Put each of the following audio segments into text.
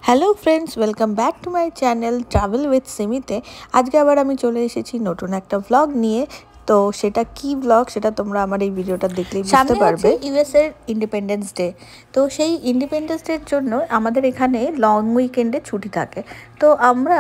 Hello friends, welcome back to my channel travel with সিমিতে। আজকে আবার আমি চলে এসেছি নতুন একটা ভ্লগ নিয়ে। তো সেটা কি ভ্লগ সেটা তোমরা আমার এই ভিডিওটা দেখলেই বুঝতে পারবে। ইউএস এর ইন্ডিপেন্ডেন্স ডে, তো সেই ইন্ডিপেন্ডেন্স ডের জন্য আমাদের এখানে লং উইকেন্ডে ছুটি থাকে। তো আমরা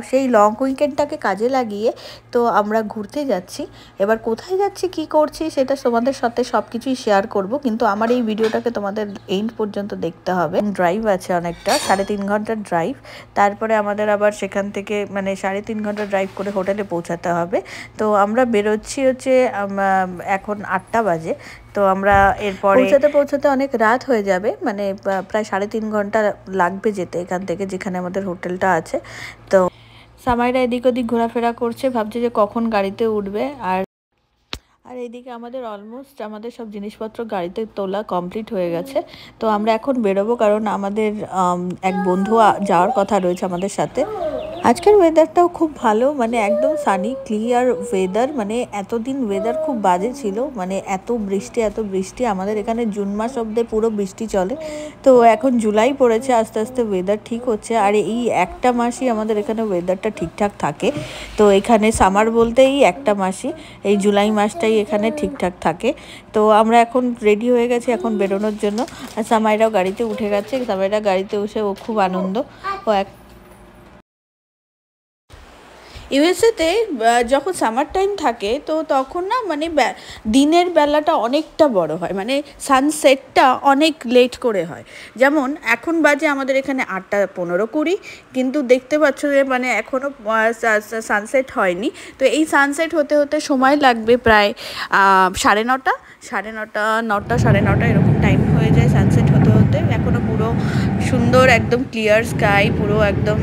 সেই লং উইকেন্ডটাকে কাজে লাগিয়ে তো আমরা ঘুরতে যাচ্ছি। এবার কোথায় যাচ্ছি, কি করছি সেটা তোমাদের সাথে সব কিছুই শেয়ার করব, কিন্তু আমার এই ভিডিওটাকে তোমাদের এন্ড পর্যন্ত দেখতে হবে। ড্রাইভ আছে অনেকটা, 3.5 ঘন্টার ড্রাইভ। তারপরে আমাদের আবার সেখান থেকে 3.5 ঘন্টা ড্রাইভ করে হোটেলে পৌঁছাতে হবে। তো আমরা বেরোচ্ছি হচ্ছে এখন 8টা বাজে। তো আমরা এরপরে পৌঁছাতে অনেক রাত হয়ে যাবে, প্রায় 3.5 ঘন্টা লাগবে যেতে এখান থেকে, যেখানে আমাদের হোটেলটা আছে। তো সামাইরা এদিক ওদিক ঘোরাফেরা করছে, ভাবছে যে কখন গাড়িতে উঠবে। আর এইদিকে আমাদের অলমোস্ট আমাদের সব জিনিসপত্র গাড়িতে তোলা কমপ্লিট হয়ে গেছে। তো আমরা এখন বেরোবো, কারণ আমাদের এক বন্ধু যাওয়ার কথা রয়েছে আমাদের সাথে। আজকের ওয়েদারটাও খুব ভালো, একদম সানি ক্লিয়ার ওয়েদার। এতদিন ওয়েদার খুব বাজে ছিল, এত বৃষ্টি আমাদের এখানে জুন মাস অব্দি পুরো বৃষ্টি চলে। তো এখন জুলাই পড়েছে, আস্তে আস্তে ওয়েদার ঠিক হচ্ছে। আর এই একটা মাসই আমাদের এখানে ওয়েদারটা ঠিকঠাক থাকে। তো এখানে সামার বলতে এই একটা মাসই, এই জুলাই মাসটাই এখানে ঠিকঠাক থাকে। তো আমরা এখন রেডি হয়ে গেছি এখন বেরোনোর জন্য। আর সামাইরাও গাড়িতে উঠে গেছে। সামাইরা গাড়িতে উঠে ও খুব আনন্দ। ও ইউএসএতে যখন সামার টাইম থাকে তো তখন না দিনের বেলাটা অনেকটা বড় হয়, সানসেটটা অনেক লেট করে হয়। যেমন এখন বাজে আমাদের এখানে 8:15-20, কিন্তু দেখতে পাচ্ছ যে এখনও সানসেট হয়নি। তো এই সানসেট হতে হতে সময় লাগবে প্রায় 9:30, 9:30 এরকম টাইম হয়ে যায় সানসেট হতে হতে। এখনও পুরো সুন্দর একদম ক্লিয়ার স্কাই, পুরো একদম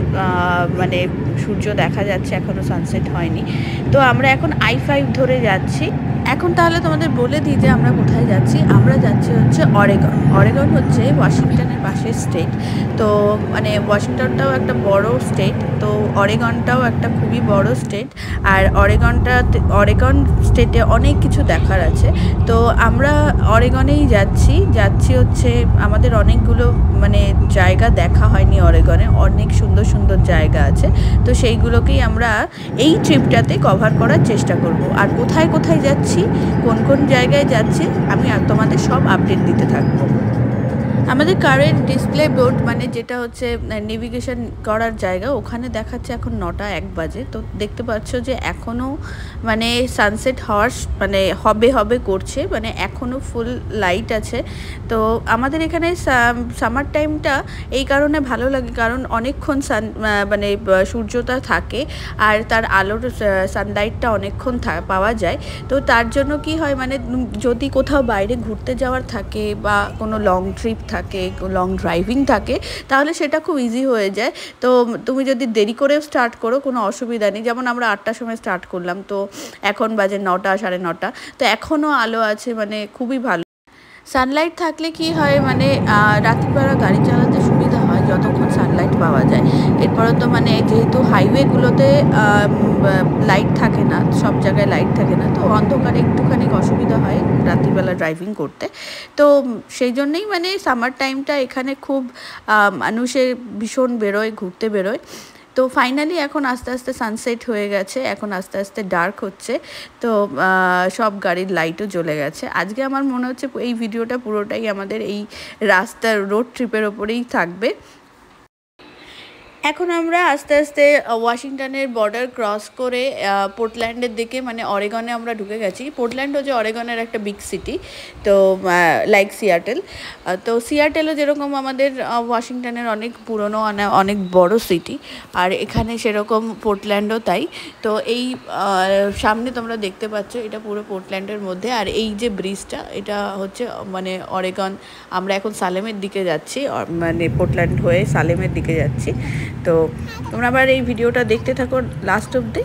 সূর্য দেখা যাচ্ছে, এখনও সানসেট হয়নি। তো আমরা এখন I-5 ধরে যাচ্ছি। এখন তাহলে তোমাদের বলে দিই যে আমরা কোথায় যাচ্ছি। আমরা যাচ্ছি হচ্ছে অরেগন। অরেগন হচ্ছে ওয়াশিংটনের পাশের স্টেট। তো ওয়াশিংটনটাও একটা বড় স্টেট, তো অরেগনটাও একটা খুবই বড় স্টেট। আর অরেগন স্টেটে অনেক কিছু দেখার আছে। তো আমরা অরেগনেই যাচ্ছি হচ্ছে আমাদের অনেকগুলো জায়গা দেখা হয়নি। অরেগনে অনেক সুন্দর সুন্দর জায়গা আছে, তো সেইগুলোকেই আমরা এই ট্রিপটাতে কভার করার চেষ্টা করব। আর কোথায় কোথায় যাচ্ছি, কোন কোন জায়গায় যাচ্ছি, আমি তোমাদের সব আপডেট দিতে থাকবো। আমাদের কারের ডিসপ্লে বোর্ড যেটা হচ্ছে নেভিগেশন করার জায়গা, ওখানে দেখাচ্ছে এখন 9:01 বাজে। তো দেখতে পাচ্ছ যে এখনও সানসেট হওয়ার হবে করছে, এখনও ফুল লাইট আছে। তো আমাদের এখানে সামার টাইমটা এই কারণে ভালো লাগে, কারণ অনেকক্ষণ সূর্যটা থাকে আর তার আলোর সানলাইটটা অনেকক্ষণ পাওয়া যায়। তো তার জন্য কি হয়, যদি কোথাও বাইরে ঘুরতে যাওয়ার থাকে বা কোনো লং ট্রিপ থাকে, লং ড্রাইভিং থাকে, তাহলে সেটা খুব ইজি হয়ে যায়। তো তুমি যদি দেরি করে স্টার্ট করো কোনো অসুবিধা নেই। যেমন আমরা 8টার সময় স্টার্ট করলাম, তো এখন বাজে 9টা, 9:30। তো এখনও আলো আছে, খুবই ভালো। সানলাইট থাকলে কি হয়, রাত্রিবেলা গাড়ি চালাতে সুবিধা হয় যতক্ষণ সানলাইট পাওয়া যায়। এরপরে তো যেহেতু হাইওয়েগুলোতে লাইট থাকে না, সব জায়গায় লাইট থাকে না, তো অন্ধকারে একটুখানি অসুবিধা হয় রাত্রিবেলা ড্রাইভিং করতে। তো সেই জন্যেই সামার টাইমটা এখানে খুব মানুষের ভীষণ বেরোয়, ঘুরতে বেরোয়। তো ফাইনালি এখন আস্তে আস্তে সানসেট হয়ে গেছে, এখন আস্তে আস্তে ডার্ক হচ্ছে। তো সব গাড়ির লাইটও জ্বলে গেছে। আজকে আমার মনে হচ্ছে এই ভিডিওটা পুরোটাই আমাদের এই রাস্তার রোড ট্রিপের ওপরেই থাকবে। এখন আমরা আস্তে আস্তে ওয়াশিংটনের বর্ডার ক্রস করে পোর্টল্যান্ডের দিকে, অরেগনে আমরা ঢুকে গেছি। পোর্টল্যান্ড হচ্ছে অরেগনের একটা বিগ সিটি, তো লাইক সিয়াটেল। তো সিয়াটেলও যেরকম আমাদের ওয়াশিংটনের অনেক পুরনো অনেক বড় সিটি, আর এখানে সেরকম পোর্টল্যান্ডও তাই। তো এই সামনে তোমরা দেখতে পাচ্ছ, এটা পুরো পোর্টল্যান্ডের মধ্যে। আর এই যে ব্রিজটা, এটা হচ্ছে অরেগন। আমরা এখন সালেমের দিকে যাচ্ছি, পোর্টল্যান্ড হয়ে সালেমের দিকে যাচ্ছি। তো তোমরা আবার এই ভিডিওটা দেখতে থাকো লাস্ট অবধি।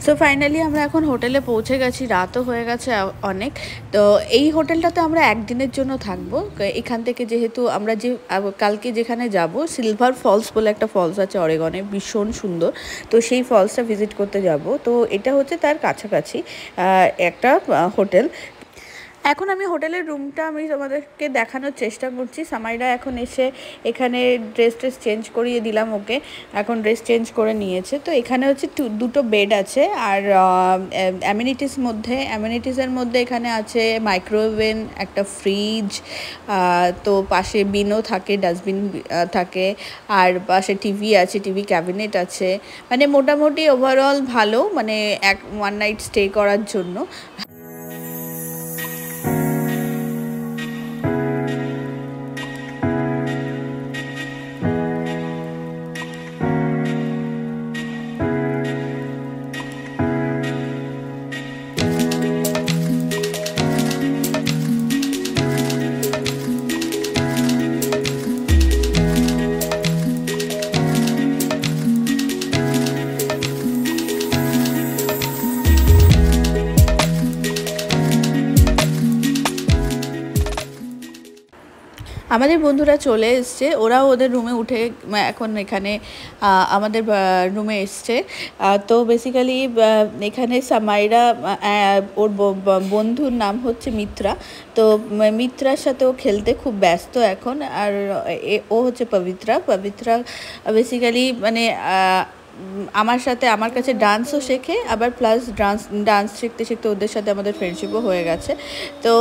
সো ফাইনালি আমরা এখন হোটেলে পৌঁছে গেছি, রাতও হয়ে গেছে অনেক। তো এই হোটেলটাতে আমরা একদিনের জন্য থাকবো। এখান থেকে যেহেতু আমরা কালকে যেখানে যাব, সিলভার ফলস বলে একটা ফলস আছে অরেগনে, ভীষণ সুন্দর। তো সেই ফলসটা ভিজিট করতে যাব। তো এটা হচ্ছে তার কাছাকাছি একটা হোটেল। এখন আমি হোটেলের রুমটা আমি তোমাদেরকে দেখানোর চেষ্টা করছি। সামাইরা এখন এসে এখানে ড্রেস চেঞ্জ করিয়ে দিলাম ওকে, এখন ড্রেস চেঞ্জ করে নিয়েছে। তো এখানে হচ্ছে দুটো বেড আছে, আর অ্যামিনিটিসের মধ্যে এখানে আছে মাইক্রোওভেন, একটা ফ্রিজ, তো পাশে বিনও থাকে, ডাস্টবিন থাকে, আর পাশে টিভি আছে, টিভি ক্যাবিনেট আছে। মানে মোটামুটি ওভারঅল ভালো, মানে ওয়ান নাইট স্টে করার জন্য। আমাদের বন্ধুরা চলে এসছে, ওরাও ওদের রুমে উঠে এখন এখানে আমাদের রুমে এসছে। তো বেসিক্যালি এখানে সামাইরা, ওর বন্ধুর নাম হচ্ছে মিত্রা, তো মিত্রার সাথে ও খেলতে খুব ব্যস্ত এখন। আর ও হচ্ছে পবিত্রা বেসিক্যালি মানে আমার সাথে আমার কাছে ডান্সও শেখে, আবার প্লাস ডান্স শিখতে শিখতে ওদের সাথে আমাদের ফ্রেন্ডশিপও হয়ে গেছে। তো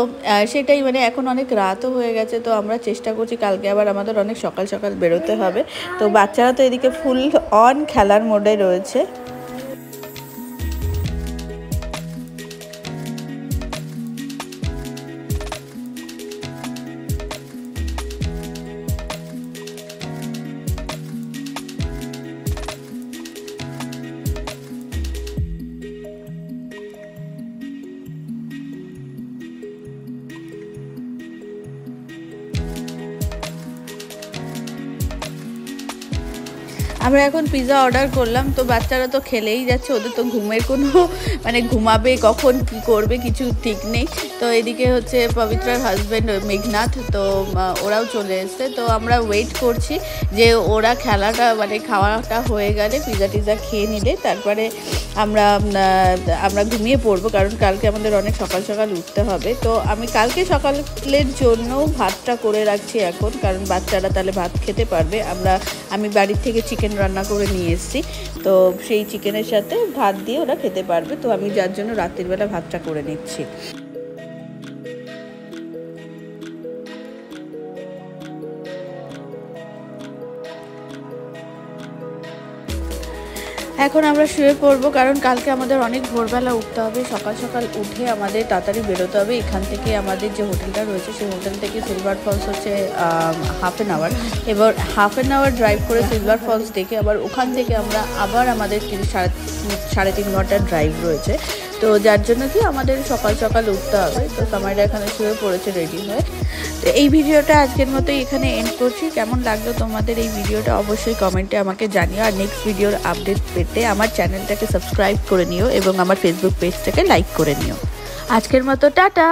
সেটাই, মানে এখন অনেক রাতও হয়ে গেছে, তো আমরা চেষ্টা করছি কালকে আবার আমাদের অনেক সকাল সকাল বেরোতে হবে। তো বাচ্চারা তো এদিকে ফুল অন খেলার মোডে রয়েছে। আমরা এখন পিৎজা অর্ডার করলাম, তো বাচ্চারা তো খেলেই যাচ্ছে, ওদের তো ঘুমের কোনো মানে ঘুমাবে কখন কি করবে কিছু ঠিক নেই। তো এদিকে হচ্ছে পবিত্রার হাজব্যান্ড মেঘনাথ, তো ওরাও চলে এসছে। তো আমরা ওয়েট করছি যে ওরা খেলাটা মানে খাওয়াটা হয়ে গেলে, পিৎজা খেয়ে নিলে তারপরে আমরা ঘুমিয়ে পড়বো, কারণ কালকে আমাদের অনেক সকাল সকাল উঠতে হবে। তো আমি কালকে সকালের জন্য ভাতটা করে রাখছি এখন, কারণ বাচ্চারা তাহলে ভাত খেতে পারবে। আমি বাড়ির থেকে চিকেন রান্না করে নিয়ে এসেছি, তো সেই চিকেনের সাথে ভাত দিয়ে ওরা খেতে পারবে। তো আমি যার জন্য রাত্রির বেলা ভাতটা করে নিচ্ছি। এখন আমরা শুয়ে পড়বো, কারণ কালকে আমাদের অনেক ভোরবেলা উঠতে হবে। সকাল সকাল উঠে আমাদের তাড়াতাড়ি বেরোতে হবে। এখান থেকে আমাদের যে হোটেলটা রয়েছে সেই হোটেল থেকে সিলভার ফলস হচ্ছে হাফ অ্যান আওয়ার। এবার হাফ অ্যান আওয়ার ড্রাইভ করে সিলভার ফলস দেখে আবার ওখান থেকে আবার আমাদের 3.5 ঘন্টার ড্রাইভ রয়েছে। তো যার জন্য কি আমাদের সকাল সকাল উঠতে হবে। তো সময়টা এখানে শুয়ে পড়েছে রেডি হয়ে। তো এই ভিডিওটা আজকের মতো এখানে এন্ড করছি। কেমন লাগলো তোমাদের এই ভিডিওটা অবশ্যই কমেন্টে আমাকে জানিও। আর নেক্সট ভিডিওর আপডেট পেতে আমার চ্যানেলটাকে সাবস্ক্রাইব করে নিও এবং আমার ফেসবুক পেজটাকে লাইক করে নিও। আজকের মতো টাটা।